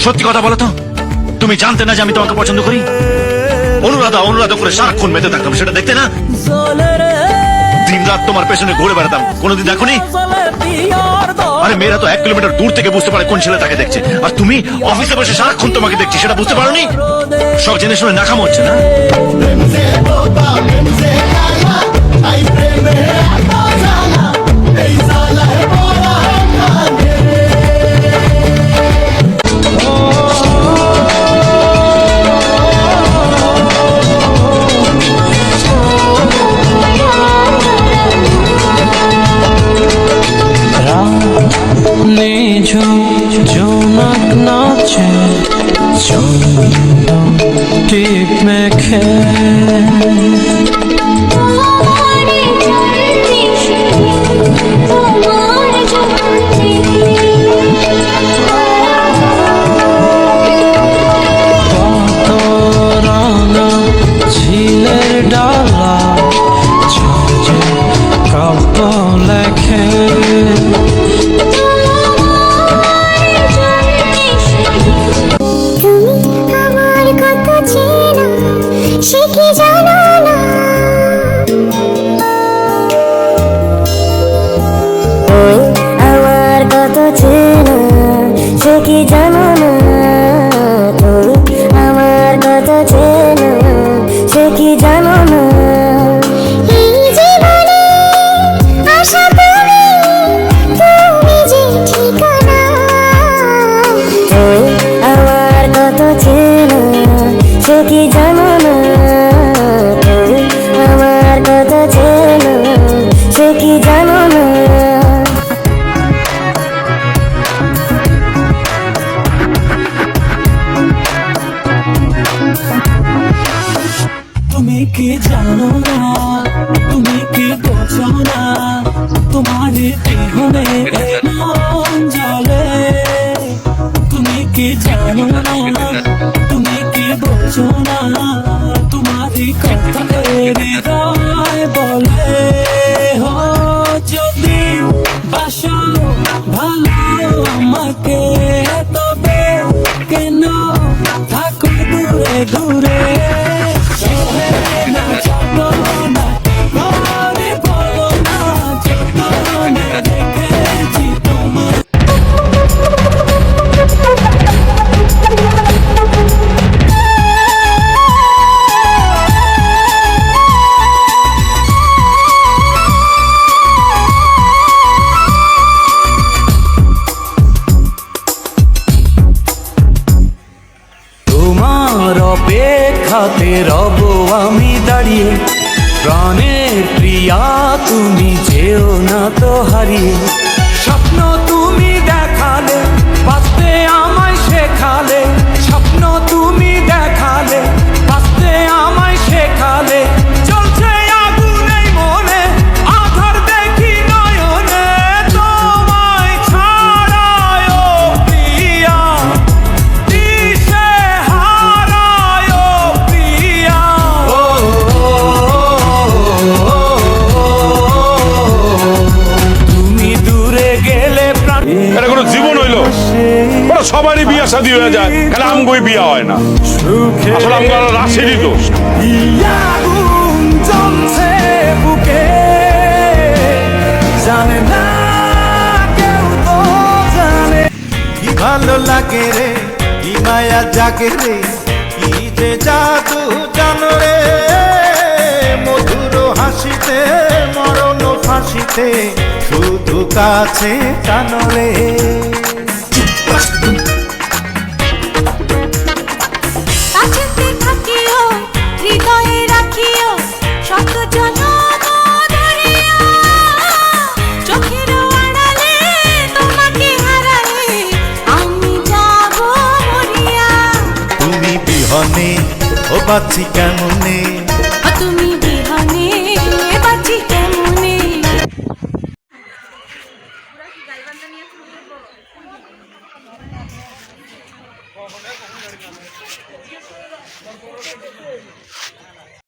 সত্যি কথা বলো তো, তুমি জানতে না যে আমি তোমাকে পছন্দ করি? অনুরাধা অনুরাধা করে সারাক্ষণ মেতে থাকতাম, সেটা দেখতে না? দিন রাত তোমার পেছনে ঘুরে বেড়াতাম, কোনোদিন দেখোনি? আরে মেয়েরা তো 1 কিলোমিটার দূর থেকে বুঝতে পারে কোন ছেলে তাকে দেখছে, আর তুমি অফিসে বসে সারাক্ষণ তোমাকে দেখছি, সেটা বুঝতে পারোনি? সব জেনে শুনে নাকাম হচ্ছে না? জোনাক নাচে চন্দন টিপ মেখে কত রাঙা ঝিলের ডালা ঝাঁঝে কাব্য লেখে তুমি কি জানো না, তুমি কি বোঝো না, তোমার বিহনে মন জ্বলে। তুমি কি জানো না, তুমি কি বোঝো না, তোমারই কথা হৃদয় বলে। হো যদি বাসো ভালো আমাকে, তবে কেন থাকো দূরে দূরে। অপেক্ষাতে রব আমি দাঁড়িয়ে, প্রাণের প্রিয়া তুমি যেও না তো হারিয়ে। স্বপ্ন তুমি দেখালে, বাঁচতে আমায় শেখালে, স্বপ্ন তুমি দেখালে, বাঁচতে আমায় শেখালে। চলছে আগুন এই মনে, আধার দেখি নয়নে, তোমায় ছাড়ায় ও প্রিয়া, দিশে হারায় ও প্রিয়া। তুমি দূরে গেলে প্রাণ। এটা কোনো জীবন হইলো? ওরা সবারই বিয়া শাদী হয়ে যায়, কেন আমগোই বিয়া হয় না? আসলে আমগো রাশেরই দোষ। আগুন জ্বলছে বুকে, জানে না কেউ তো জানে। কি ভালো লাগে রে, কি মায়া জাগে রে, কি যে জাদু জানো রে। মধুর হাসিতে মরণ ফাঁসিতে শুধু কাছে টানো রে। কাছেতে থাকিও, হৃদয়ে রাখিও, শত জনম ধরিয়া। চোখের আড়ালে তোমাকে হারালে আমি যাব মরিয়া। তুমি বিহনে ও বাঁচি কেমনে,